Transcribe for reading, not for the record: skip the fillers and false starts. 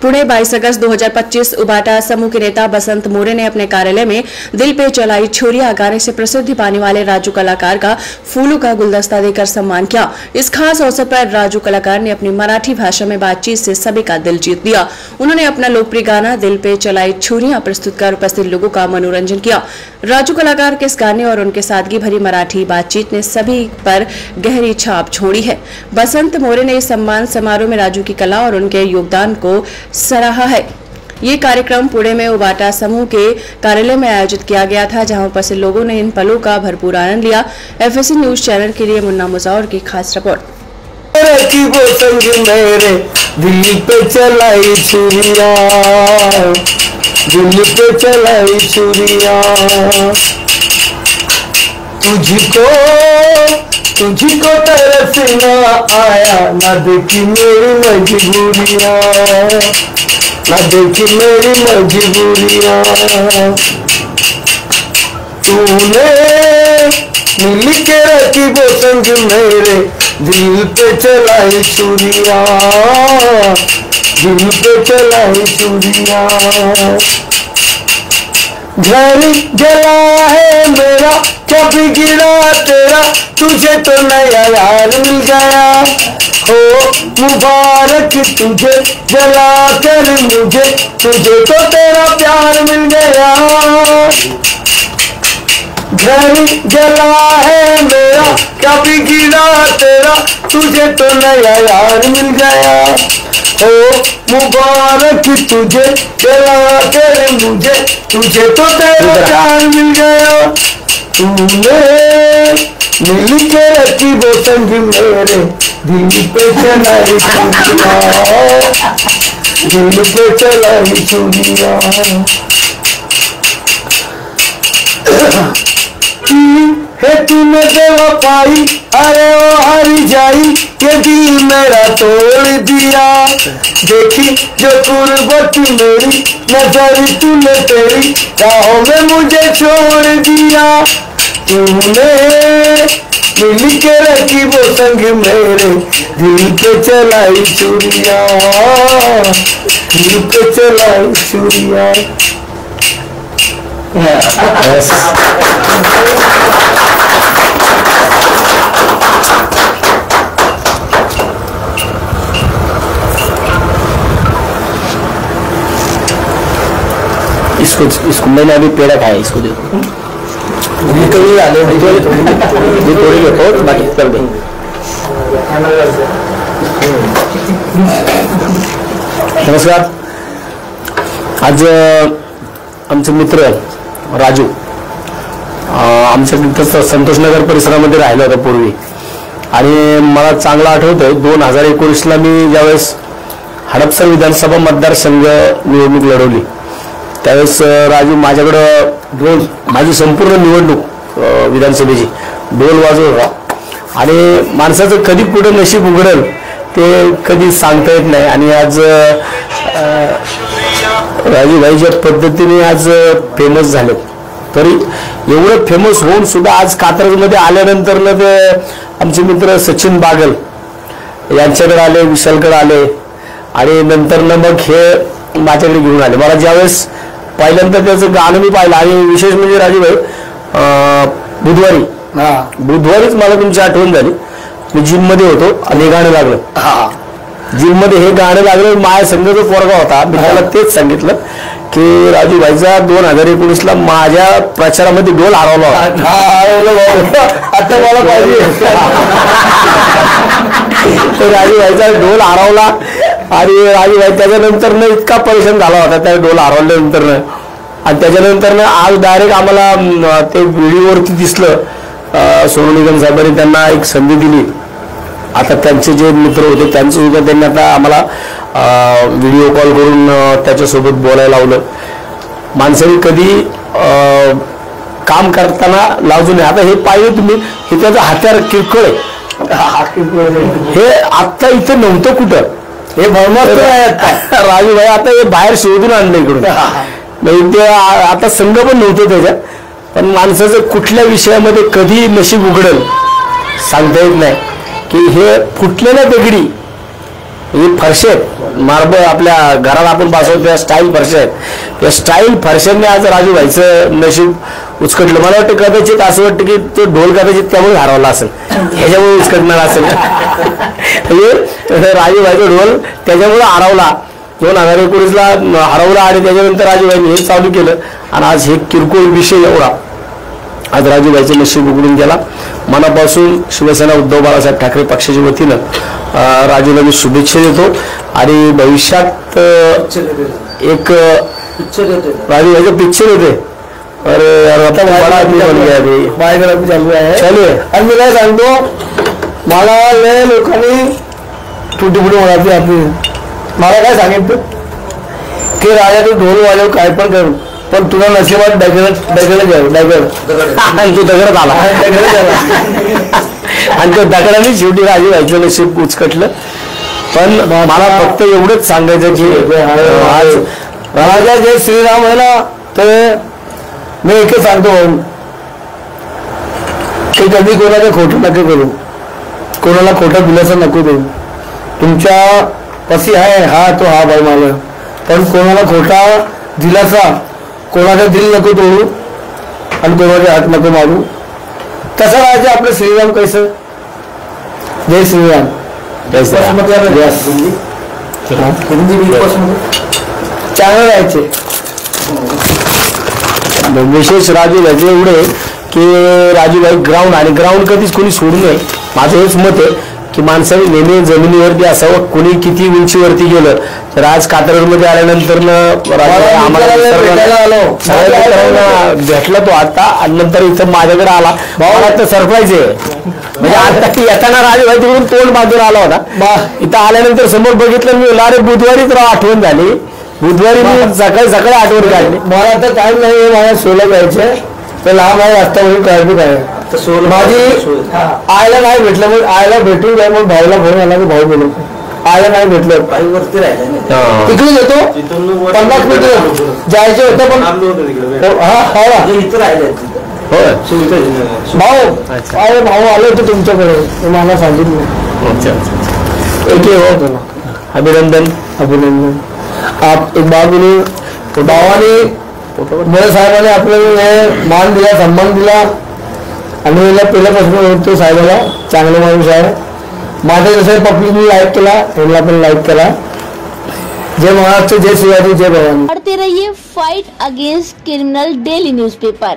पुणे 22 अगस्त 2025 उबाटा समूह के नेता बसंत मोरे ने अपने कार्यालय में दिल पे चलाई छुरियां गाने से प्रसिद्धि पाने वाले राजू कलाकार का फूलों का गुलदस्ता देकर सम्मान किया। इस खास अवसर पर राजू कलाकार ने अपनी मराठी भाषा में बातचीत से सभी का दिल जीत लिया। उन्होंने अपना लोकप्रिय गाना दिल पे चलाई छुरियां प्रस्तुत कर उपस्थित लोगों का मनोरंजन किया। राजू कलाकार के इस गाने और उनके सादगी भरी मराठी बातचीत ने सभी पर गहरी छाप छोड़ी है। बसंत मोरे ने इस सम्मान समारोह में राजू की कला और उनके योगदान को सराहा है। ये कार्यक्रम पुणे में उबाटा समूह के कार्यालय में आयोजित किया गया था, जहां उपस्थित लोगों ने इन पलों का भरपूर आनंद लिया। एफएससी न्यूज चैनल के लिए मुन्ना मुजावर की खास रिपोर्ट। दिल पे चलाई छुरियां, दिल पे चलाई छुरियां, तुझको तरसना आया, ना देखी मेरी मजबूरियां, ना देखी मेरी मजबूरियां। तूने मिल के रखी वो संग मेरे, दिल पे चलाई छुरियां, दिल पे चलाई छुरियां। घर जला है मेरा, क्या बिगड़ा तेरा, तुझे तो नया यार मिल गया। हो मुबारक तुझे जला कर मुझे, तुझे तो तेरा प्यार मिल गया। घर जला है मेरा, क्या बिगड़ा तेरा, तुझे तो नया यार मिल गया। हो मुबारक तुझे जला कर मुझे, तुझे तो तेरा प्यार मिल गया। तूने मिल के रखी वो संग मेरे, दिल पे चलाई छुरियां, दिल पे चलाई छुरियां। है तूने बेवफाई, अरे ओ हारी जाई, ये दिल मेरा तोड़ दिया। देखी जो कुर्बत मेरी, नजर तूने तेरी राहों में मुझे छोड़ दिया। तूने मिल के रखी वो संग मेरे, दिल पे चलाई छुरियां, दिल पे चलाई छुरियां। इसको मैंने अभी पेड़ा खाया, इसको देखो ये तो ये आले ये थोड़ी लेतो बाकी कर दे। नमस्कार। आज आमचे मित्र राजू आमच्या तिथं संतोषनगर परिसरामध्ये राहिला होता पूर्वी, आणि मला चांगलं आठवतंय 2019ला मी ज्यावेळेस हडपसर विधानसभा मतदारसंघ निवडणूक लढवली, त्यावेळेस राजू माझ्याकडं ढोल, माझी संपूर्ण निवडणूक विधानसभेची ढोल वाजवत होता। आणि माणसाचं कधी कुठे नशीब उघडेल ते कधी सांगता येत नाही। आणि आज राजू भाई ज्या पद्धतीने आज फेमस झाले, तरी एवढं फेमस होऊन सुद्धा आज कात्रजमध्ये आल्यानंतर ना ते आमचे मित्र सचिन बागल यांच्याकडे आले, विशालकडे आले, आणि नंतर ना मग हे माझ्याकडे घेऊन आले। मला ज्यावेळेस पहिल्यांदा त्याचं गाणं मी पाहिलं, आणि विशेष म्हणजे राजू भाई बुधवारीच मला तुमची आठवण झाली। मी जिम मध्ये होतो आणि गाणं लागलं, जिम मध्ये हे गाणं लागलं। माझ्या संघाचा पोरगा होता, मी त्याला तेच सांगितलं की राजू भाईचा 2019ला माझ्या प्रचारामध्ये ढोल हरवला होता, आता मला पाहिजे। राजू भाईचा ढोल हरवला, आणि राजू भाई त्याच्यानंतर इतका परेशान झाला होता त्या ढोल हरवल्यानंतर, आणि त्याच्यानंतर आज डायरेक्ट आम्हाला ते व्हिडिओवरती दिसलं। सोनू निगम साहेबांनी त्यांना एक संधी दिली। आता त्यांचे जे मित्र होते त्यांचं सुद्धा त्यांनी आता आम्हाला व्हिडिओ कॉल करून त्याच्यासोबत बोलायला लावलं। माणसाने कधी काम करताना लाजू नये। आता हे पाहिजे तुम्ही, हे त्याचं हत्यार किरकोळ आहे, हे आत्ता इथे नव्हतं कुठं, हे राजू भाई आता हे बाहेर शोधून आणलं इकडून, ते आता संघ पण नव्हतं त्याच्यात। पण माणसाचं कुठल्या विषयामध्ये कधी नशीब उघडेल सांगता येत नाही, की हे फुटलेल्या दगडी ही फरशे आहेत मार्बल आपल्या घरात आपण बसवतो त्या स्टाईल फरशे आहेत. त्या स्टाईल फरशांनी आज राजूभाईचं नशीब उचकटलं. मला वाटतं कदाचित असं वाटतं की तो ढोल कदाचित त्यामुळे हरवला असेल, ह्याच्यामुळे उचकटणार असेल. राजूभाईचा ढोल त्याच्यामुळे हरवला. 2019ला हरवला आणि त्याच्यानंतर राजूभाईने हे चालू केलं आणि आज हे किरकोळ विषय एवढा आज राजूभाईचं नशीब उघडून गेला. मनापासून शिवसेना उद्धव बाळासाहेब ठाकरे पक्षाच्या वतीनं राजूला मी शुभेच्छा देतो आणि भविष्यात एक राजूभाईचं पिक्चर होते. अरे आता बायोग्राफी चालू आहे. आणि मी काय सांगतो, मला लय लोकांनी तुटी फुटी म्हणायची आपली, मला काय सांगितलं की राजा तू ढोल वाजव काय पण करू, पण तुला नशिबात दगड आणि तो दगडात आला आणि तो दगडाने शेवटी राजूभाईचं नशीब उचकटलं. पण मला फक्त एवढंच सांगायचं की आज राजा जय श्रीराम आहे ना, तर मी एकच सांगतो की कधी कोणाचं खोटं नको करू, कोणाला खोटं दिलासा नको देऊ. तुमच्या कशी आहे हा तो हा बाई मला, पण कोणाला खोटा दिलासा कोणाचा दिल नको तोडू आणि कोणाचे हात नको मारू. तसं राहायचं आपलं श्रीराम कैसं. जय श्रीराम. चांगलं राहायचे. विशेष राजूभाईचे एवढे की राजूभाई ग्राउंड आणि ग्राउंड कधीच कोणी सोडू नये. माझं हेच मत आहे की माणसाने नेहमी जमिनीवरती असावं. कोणी किती उंचीवरती गेलं तर आज कातरमध्ये आल्यानंतर भेटला तो आता आणि नंतर इथं माझ्याकडे आला. मला तर सरप्राईज आहे. म्हणजे आता येताना राजूभाई तिकडून तोंड बांधून आला होता. इथं आल्यानंतर समोर बघितलं मी, अरे बुधवारीच राव आठवण झाली. बुधवारी मी सकाळी आठवण काढली. मला तर टाइम नाही, मला सोला जायचं तर लांब आहे रस्त्यावरून ट्रॅफिक आहे. माझी आयला नाही भेटलं, मग आयला भेटून जाय. मग भाऊला फोन आला की भाऊ बोलू, आयला नाही भेटलं तिकडून येतो 50 मीटर जायचं होतं पण भाऊ अरे भाऊ आले होते तुमच्याकडे, मला सांगितलं. अभिनंदन अभिनंदन. आप एक बात बोलू, भावाने मोरे साहेबांनी आपल्याला मान दिला, सन्मान दिला आणि मला पहिल्यापासून ओळखतो साहेबाला. चांगला माणूस आहे. माझं जसं पब्लिकने लाईक केला त्यांना पण लाईक केला. जय महाराष्ट्र, जय शिवाजी, जय भवानी. पढ़ते रहिए fight against criminal daily newspaper.